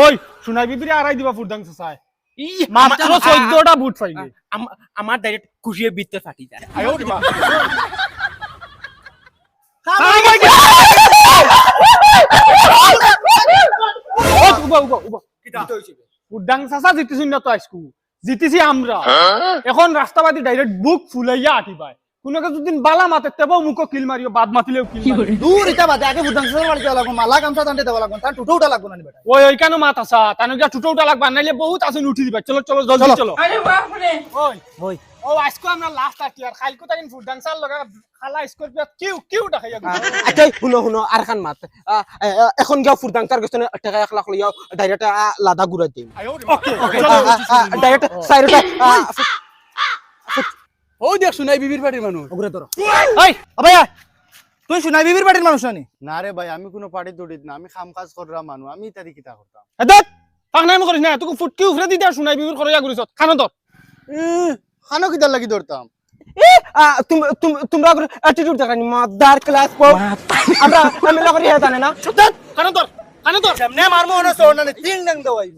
ওই শুনাই বিবিরে আড়াই দিবা ফুরদাং চাচায় মাত্র 14টা বুট পাইলে আমার ডাইরেক্ট খুশিয়ে বিত্তে ফাটি যায় আয়ো দিবা ফুরদাং চাচা জিতিছি না তো আজকু জিতিছি আমরা এখন রাস্তাবাদী ডাইরেক্ট বুক ফুলাইয়া আটিবাই কোনকে যদি বালা মাতে তেবো মুখো কিল মারিও বাদ মাতিলেও কিল মারিও দূর এটা বাদে আগে ফুটাং সার বাড়ি যাওয়া লাগবো মালা গামছা টানতে দেওয়া লাগবো তার টুটো উঠা লাগবো না বেটা ওই কেন মাত আসা তানে গিয়া টুটোটা লাগবা নাইলে বহুত আসুন উঠি দিবা চলো চলো জলদি চলো আরে বাপ রে ওই ওই ও আজকে আমরা লাস্ট আছি আর খাইলকো তাকিন ফুরদাং চাল লগা খালা স্করপিও কিউ দেখাইয়া আচ্ছা শুনো শুনো আর খান মাত এখন যাও ফুটাং তার গছনে টাকা 1 লাখ লইয়াও ডাইরেক্ট লাদা গুড়া দিম ওকে ডাইরেক্ট সাইরটা ও দেখ শুনাই বিবির বাড়ির মানুষ ওগুরে ধরো এই ভাইয়া তুই শুনাই বিবির বাড়ির মানুষ নানি না রে ভাই আমি কোনো পার্টি দৌড়িত না আমি খাম কাজ করা মানুষ আমি ইত্যাদি কিতা করতাম হেদত পাকনাম করিস না তুই ফুটকি উফরে দি দে শুনাই বিবির করিয়া করিস খানো তো খানো কিতার লাগি দৌড়তাম তোমরা অ্যাটিটিউড দেখানি মাদার ক্লাস পো আমরা আমি লাগরি হে জানে না খানো তো সামনে মারমো না সোর না তিন ডং দওয়াই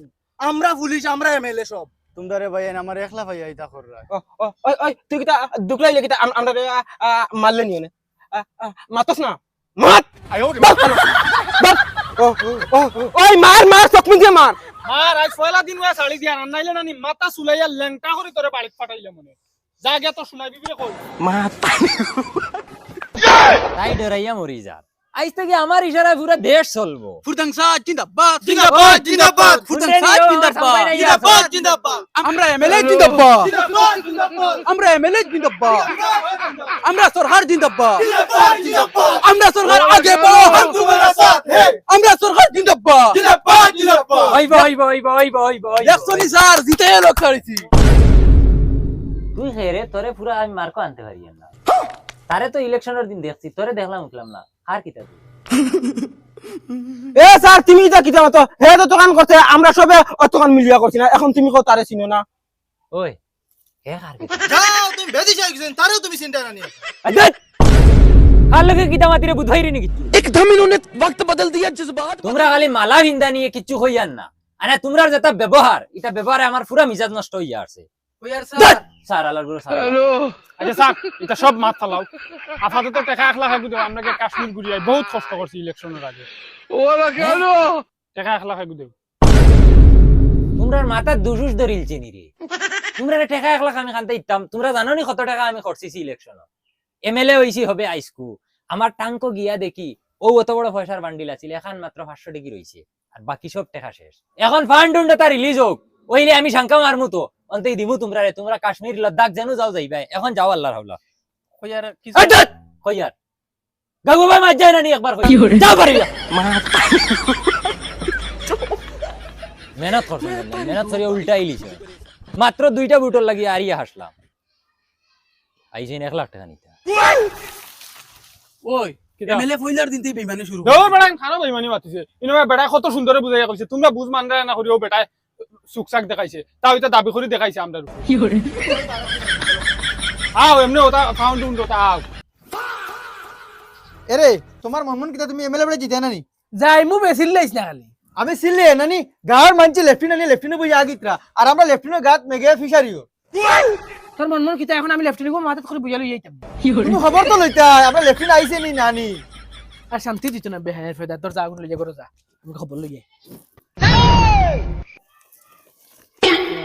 আমরা পুলিশ আমরা এমএলএ সব তোমরা রে ভাই আমার একলা ভাই আইতা কর রা ওই ওই তুই কিটা দুকলাই লেগিটা আমরা মারলে নিও না মাতস না মাত আয়ো ওই মার মার চকমিন দিয়ে মার মার আজ পয়লা দিন ওয়া শাড়ি দিয়া নাইলে নানি মাথা সুলাইয়া লেংটা করে তোরে বাড়িত পাঠাইলে মনে যা গিয়া তো শুনাই বিবিরে কই মাত তাই ডরাইয়া মরি যা আজ থেকে আমার ইশারায় পুরো দেশ চলবো ফুরদাং সাদ জিন্দাবাদ জিন্দাবাদ জিন্দাবাদ ফুরদাং সাদ জিন্দাবাদ জিন্দাবাদ জিন্দাবাদ আমরা এমএলএ জিন্দাবাদ আমরা এমএলএ জিন্দাবাদ আমরা সরকার জিন্দাবাদ আমরা সরকার আগে বড় হাম তোমারা সাথ হে আমরা সরকার জিন্দাবাদ জিন্দাবাদ জিন্দাবাদ ওই দেখছনি স্যার জিতে লোক করেছি তুই খেরে তোরে পুরো আমি মার্কো আনতে পারি না তারে তো ইলেকশনের দিন দেখছি তোরে দেখলাম উঠলাম না আর কিতা তুই এ স্যার তুমি যা কিটা মত হে তো দোকান করতে আমরা সবে দোকান মিলিয়া করছি না এখন তুমি কো তারে চিনো না ওই হে আর কিতা যাও তুমি বেদি যাই গেছেন তারেও তুমি চিন্তা না নিও কার লগে কিতা মাতিরে বুঝাইরি নি কিচ্ছু एकदम इन्होंने वक्त बदल दिया जज्बात তোমরা খালি মালা ভিন্দা নিয়ে কিচ্ছু হইয়ান না আরে তোমরা যেটা ব্যবহার এটা ব্যবহারে আমার পুরো মিজাজ নষ্ট হইয়া আছে স্যার আলার গুলো স্যার আচ্ছা স্যার এটা সব মাথা ফালাও আপাতত টাকা 1 লাখ আগুদে আমরা কাশ্মীর ঘুরিয়াই বহুত কষ্ট করছি ইলেকশনের আগে ওরা কেন টাকা 1 লাখ আগুদে তোমরার মাথা দুজুস ধরিলছে নি রে তোমরা টাকা 1 লাখ আমি খানতে ইতাম তোমরা জানো নি কত টাকা আমি খরচিছি ইলেকশন এমএলএ হইছি হবে আইসকু আমার টাঙ্কো গিয়া দেখি ও অত বড় পয়সার বান্ডিল আছিল এখন মাত্র 500 টাকা রইছে আর বাকি সব টাকা শেষ এখন ফান্ডটা রিলিজ হোক ওইলে আমি শঙ্কা মারমু তো অন্তই দিমু তোমরা কাশ্মীর লাদাখ জানো যাও যাইবা এখন যাও আল্লাহর হাওলা কইয়ার কি কইয়ার গাগু ভাই মার যায় না নি একবার কই যাও পারিলা মেহনত করছ মেহনত করিয়া উল্টা আইলিছে মাত্র 2টা বুটর লাগি আরিয়া হাসলাম আইছেন 1 লাখ টাকা নিতে ওই এমএলএ ফইলার দিনতেই বেইমানি শুরু দেও বেটা খানো বেইমানি মাতিছে ইনো বেটা কত সুন্দরে বুঝাইয়া কইছে তোমরা বুঝ মানরা না করিও বেটা সুকসাক দেখাইছে তাও এটা দাবি করে দেখাইছে আমরা কি করে আও এমনি ওটা ফাউন্ড ওটা আও এরে তোমার মনমন কিটা তুমি এমএলএ বলে জিতে না নি যাই মু বেশি লাইছ না খালি আমি সিলে নানি গাঁর মানছে লেফটিনে বই আগিতরা আর আমরা লেফটিনে গাত মেগে ফিশারিও তোর মন কিতা এখন আমি লেফটেন্ট মাথাত করে বুঝালো যাইতাম তুমি খবর তো লইতা আমরা লেফটিনে আইছে নি নানি আর শান্তি দিত না বেহায়ের ফেদা তোর যা আগুন লইয়া করো যা আমি খবর লইয়া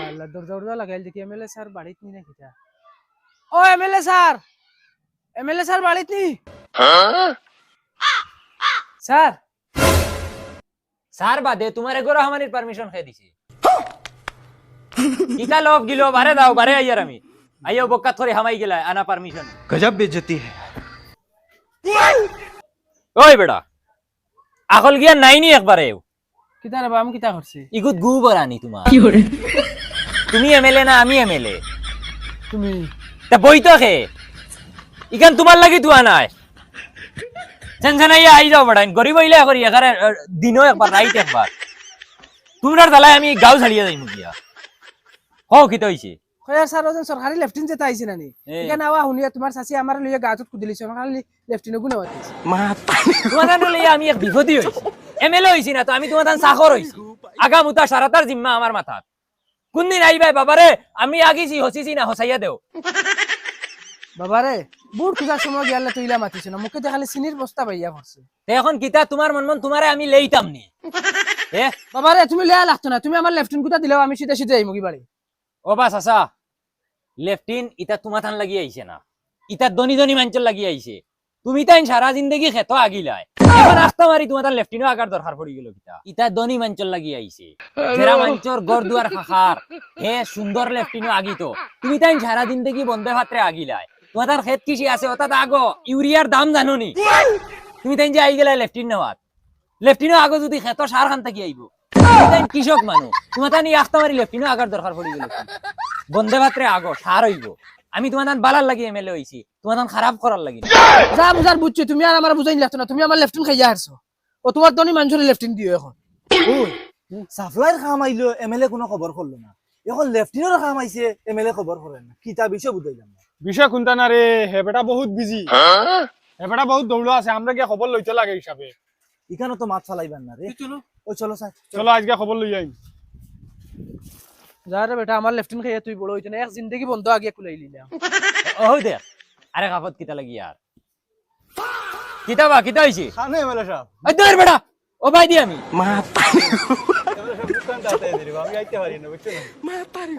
আল্লাহ দরজা লাগাইল দেখি এমএলএ স্যার বাড়িত নি না কিতা ও এমএলএ স্যার বাড়িত নি স্যার স্যার বাদে তোমার এগোরা আমানির পারমিশন খাই দিছি কিতা লোভ গিলো বারে দাও বারে আইয়ার আমি আইও বক্কা থরে হামাই গেলা আনা পারমিশন गजब बेइज्जती है ওই বেটা আকল গিয়া নাইনি একবারে কিতা রে আমি কিতা করছি ইগুত গু বরানি তোমার তুমি এমএলএ না আমি এমএলএ তুমি তা বই তো খে ইখান তোমার লাগি তুয়া নাই টেনশনাইয়া আই যাও বেটা গরিব হইলে করি এখানে দিনও একবার রাইট একবার তোমরা দালাই আমি গাঁও ছাড়িয়ে যাইমু গিয়া হও কি হইছে কয়ার স্যার ওজন সরকারি লেফটিন যেটা আইছে নানি এখানে আওয়া হুনিয়া তোমার চাচি আমার লইয়া গাজত কুদিলিছ খালি লেফটিনে গুনে হইছে তোমার লইয়া আমি এক বিপদই হইছি এমএলএ হইছি না তো আমি তোমার চাকর হইছি আগামুতা সারাতার জিম্মা আমার মাথাত কোনদিন আইবাই বাবারে আমি আগিছি হসিছি না হসাইয়া দেও বাবারে বুট খুঁজার সময় গিয়ালে তুইলা মাতিছ না মুখে দেখালে চিনির বস্তা পাইয়া পড়ছে তে এখন কিতা তোমার মন তোমারে আমি লেইতাম নি এ বাবারে তুমি লেয়া লাগতো না তুমি আমার লেফটিন কুতা দিলেও আমি সিধা সিধা আইমুগি বাড়ি ও বাস আসা লেফটিন ইটা তোমার থান লাগি আইছে না ইটা দনি দনি মাঞ্চল লাগি আইছে তুমি তাই সারা জিন্দগি খেতো আগিলাই এখন আস্তা মারি তোমার তার লেফটিনও আগার দরকার পড়ি গেল কিতা ইটা দনি মাঞ্চল লাগি আইছে জেরা মাঞ্চর গড় দুয়ার খাখার হে সুন্দর লেফটিনও আগিতো তুমি তাই সারা জিন্দগি বন্ধে ভাত্রে আগিলাই তোমার তার খেত কৃষি আছে অর্থাৎ আগো ইউরিয়ার দাম জানো নি তুমি তাই যে আই গেলাই লেফটিন নেওয়াত লেফটিনও আগো যদি খেতো সার খান থাকি আইব তুমি তাই কৃষক মানুষ তোমার তাই আস্তা মারি লেফটিনও আগার দরকার পড়ি গেল বন্ধে ভাত্রে আগো সার হইব আমি তোমার তান বালার লাগি এমএলএ হইছি তোমার তান খারাপ করার লাগি যা বুঝার বুঝছি তুমি আর আমার বুঝাই লাগতো না তুমি আমার লেফটিন খাইয়া হারছো ও তোমার দনি মানুষের লেফটিন দিও এখন সাপ্লাইর কাম আইলো এমএলএ কোনো খবর করলো না এখন লেফটিনের কাম আইছে এমএলএ খবর করে না কিতা বিষয় বুঝাইলাম না বিষয় কোনটা না রে হেবেটা বহুত বিজি হেবেটা বহুত দৌড় আছে আমরা গিয়ে খবর লইতে লাগে হিসাবে এখানে তো মাছ চালাইবেন না রে ওই চলো স্যার চলো আজকে খবর লই আইম যা রে বেটা আমার লেফটিন খাইয়া তুই বড় হইতো না এক জিন্দগি বন্ধ আগে কুলাইলি না ও দে আরে কাপত কিতা লাগি আর কিতা বা কিতা হইছে খানে এমএলএ সাহেব ওই দর বেটা ও ভাই দি আমি এমএলএ সাহেব দোকান দাতে দিরি আমি আইতে পারি না বুঝছো না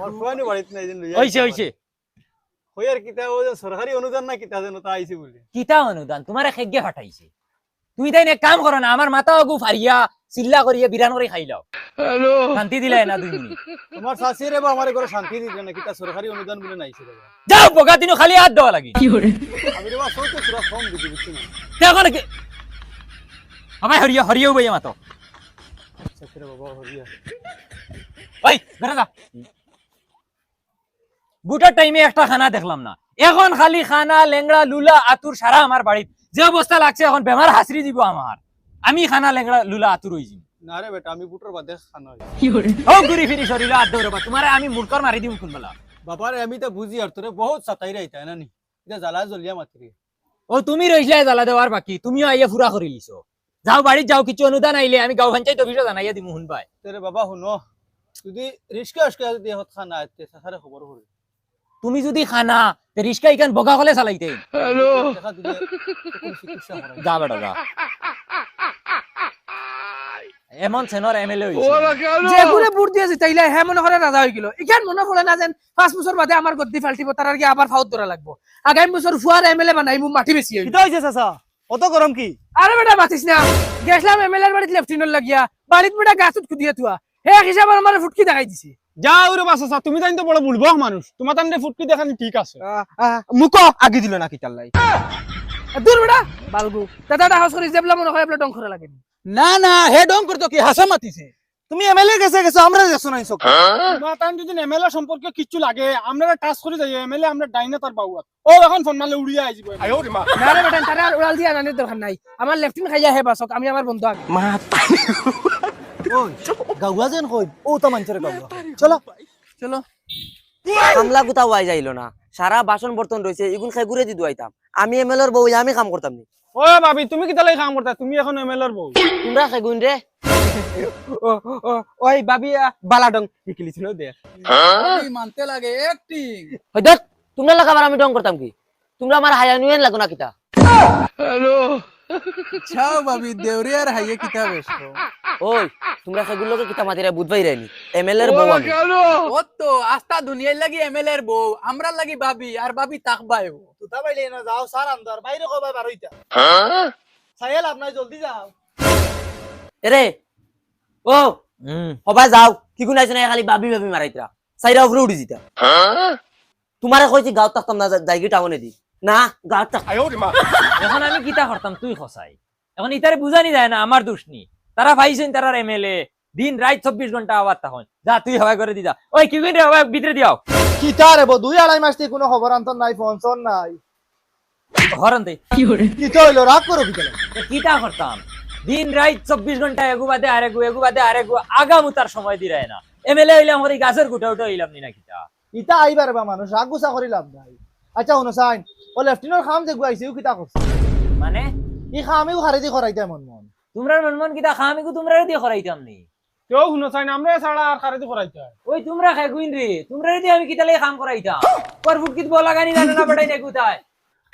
আর কোয়ানি বাড়িতে নাই দিন হইছে হইছে কইয়ার কিতা ও যে সরকারি অনুদান না কিতা যেন তা আইছে বলে কিতা অনুদান তোমারে খেগে ফাটাইছে তুমি তাই এক কাম করো না আমার মাথা অগু ফারিয়া চিল্লা করিয়া বিরান করে খাইলাও হ্যালো শান্তি দিলাই না 2 মিনিট তোমার শাশুড়ি রে বা আমারে ঘরে শান্তি দিতে না কিতা সরকারি অনুদান বলে নাইছে রে যাও বগা দিনো খালি হাত দেওয়া লাগি আমি রে বা সৌতে পুরা ফর্ম দিছি বুঝছো না দেখো না আমায় হরিয়া হরিয়া ভাইয়া মাতো সত্যি বাবা হরিয়া ওই বেটা যা বুটার টাইমে একটা খানা দেখলাম না এখন খালি খানা লেংড়া লুলা আতুর সারা আমার বাড়িত যে অবস্থা লাগছে এখন বেমার হাসরি দিব আমার আমি খানা লেংড়া লুলা আতুর হইছি না রে বেটা আমি বুটর বাদে খানা ও ঘুরি ফিরি শরীর হাত দৌড়বা তোমারে আমি মুরকর মারি দিম কোনবেলা বাবারে আমি তো বুঝি আর তোরে বহুত সাতাই রাইতা না নি এটা জ্বালা জ্বলিয়া মাতরি ও তুমি রইলে জ্বালা দেওয়ার বাকি তুমিও আইয়া ফুরা করে লিছো যাও বাড়িত যাও কিছু অনুদান আইলে আমি গাঁও পঞ্চায়েত অফিসে জানাইয়া দিমু শুন পাই তেরে বাবা শুনো যদি রিস্কা আজকে যদি হত খানা আইতে সাসারে খবর হল তুমি যদি খানা তে রিস্কা ইখান বগা হলে চালাইতে দেখা দিলে কোন চিকিৎসা করাই যা বেটা যা এমন সেনর এমএলএ হইছে যে গুলে বুট দিয়ে জিতাইলে হে মনে করে রাজা হই গেল ইখান মনে পড়ে না যেন 5 বছর বাদে আমার গদ্দি ফালতিব তার আগে আবার ফাউত ধরা লাগবো আগামী বছর ফুয়ার এমএলএ বানাইবো মাটি বেশি হইব কিতা হইছে চাচা অত গরম কি আরে বেটা মাতিস না গেছলাম এমএলএ এর বাড়িতে লেফটিনর লাগিয়া বাড়িতে বেটা গাছত কুদিয়া তুয়া হে হিসাব আমার ফুটকি দেখাই দিছি যাও রে বাসা তুমি তাই তো বড় বুলবো মানুষ তোমার তান্ডে ফুটকি দেখানি ঠিক আছে মুখ আগি দিল না কিতার লাই দূর বেটা বালগু দাদা হাউস করে জেবলা মনে হয় ডং করে লাগে না না হে ডং করতো কি হাসা মাতিছে তুমি এমএলএ গেছো আমরা গেছো নাই সব তোমার তান যদি এমএলএ সম্পর্কে কিচ্ছু লাগে আমরা টাচ করে যাই এমএলএ আমরা ডাইনে তার বাউয়াত ও এখন ফোন মারলে উড়িয়া আইজিব না রে বেটা তারা আর উড়াল দিয়া জানির দরকার নাই আমার লেফটিন খাইয়া হে বাসক আমি আমার বন্ধু আগে ওই গাওয়া যেন কই ও তো মানছরে গাওয়া চলো চলো কামলা গুতা ওয়াই যাইলো না সারা বাসন বর্তন রয়েছে এগুন খাই ঘুরে দি দুয়াইতাম আমি এমএলএর বউ আমি কাম করতাম নি ও ভাবি তুমি কি তাহলে কাম করতা তুমি এখন এমএলএর বউ তোমরা খাইগুন রে ওই বাবি বালাডং শিকিলিছিল দে মানতে লাগে অ্যাক্টিং হয়তো তোমরা লাগা আবার আমি ডং করতাম কি তোমরা আমার হায়া নুয়েন লাগো না কিতা ছাও ভাবি দেউরিয়ার হাইয়ে কিতা বেশো ওই তোমরা সেগুলোকে কিতা মাতিরা বুঝবাই রাইনি এমএলএর বউ আমি ও তো আস্তা দুনিয়ার লাগি এমএলএর বউ আমরা লাগি ভাবি আর ভাবি তাকবায়ও তুতা বাইলে না যাও স্যার আন্দার বাইরে কবাই বার হইতা সাইল আপনার জলদি যাও এরে ও হবাই যাও কি গুণ আইছ না খালি ভাবি ভাবি মারাইতরা সাইরা উপরে উঠি জিতা তোমারে কইছি গাঁও থাকতাম না যাইগি টাউনে দি না গাঁও থাক এখন আমি কিতা করতাম তুই খসাই এখন ইতারে বুঝানি যায় না আমার দোষ নি তারা ভাইছেন তারার এমএলএ দিন রাত 24 ঘন্টা আবার তখন যা তুই হওয়া করে দিদা ওই কি করে হওয়া ভিতরে দিও কিতা রে বো 2-2.5 মাস থেকে কোনো খবর আন্তর নাই ফোন সন নাই হরন্তে কিতা হইলো রাগ করো বিকেলে কিতা করতাম দিন রাত 24 ঘন্টা এগু বাদে আরেগু আগামুতার সময় দিরায় না এমএলএ হইলাম হরি গাছের গুটা উঠা হইলাম নি না কিতা ইতা আইবার বা মানুষ রাগ গুসা করি লাভ নাই আচ্ছা শুনো সাইন ও লেফটিনের খাম যে গুয়াইছে ও কিতা করছে মানে ই খামিও খারে দি করাইতে মন মন তোমরা মন কিতা খামিগু তোমরা দিয়ে করাইতাম নি তেও শুনো চাই না আমরা ছাড়া আর কারে তো করাইতে হয় ওই তোমরা খেগুইন রে তোমরা যদি আমি কিতালে কাম করাইতাম পর ফুটকিত বলা গানি জানো না বেটাই নেকুতায়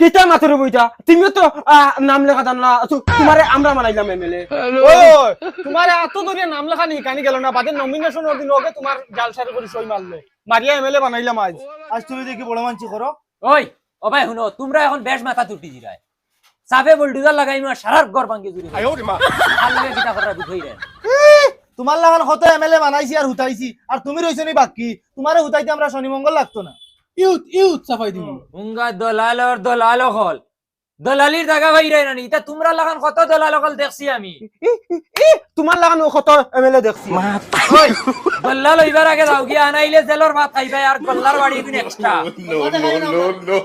কিতা মাথের বইটা তুমিও তো নাম লেখা জানো না তোমারে আমরা মানাইলাম এমএলএ ওই তোমার এত দূরে নাম লেখা নি কানি গেল না বাদে নমিনেশন ওর দিন ওকে তোমার জালসারে করে সই মারলো মারিয়া এমএলএ বানাইলাম আজ আজ তুমি দেখি বড় মানছি করো ওই ও ভাই শুনো তোমরা এখন বেশ মাথা তুটি জিরায় সাফে বুলডোজার লাগাই না সারার ঘর ভাঙি জুড়ি আর লাগে কিতা করা দুধই রে তোমার লাগান কত এমএলএ বানাইছি আর হুতাইছি আর তুমি রইছো নি বাকি তোমারে হুতাইতে আমরা শনি মঙ্গল লাগতো না ইউথ সাফাই দিমু উঙ্গা দলাল হল দলালির জায়গা ভাইরাই না নি তা তোমরা লাগান কত দলাল হল দেখছি আমি তোমার লাগানো কত এমএলএ দেখছি ওই দলাল হইবার আগে যাও গিয়া আনাইলে জেলর ভাত খাইবাই আর গল্লার বাড়ি দিন এক্সট্রা নো নো নো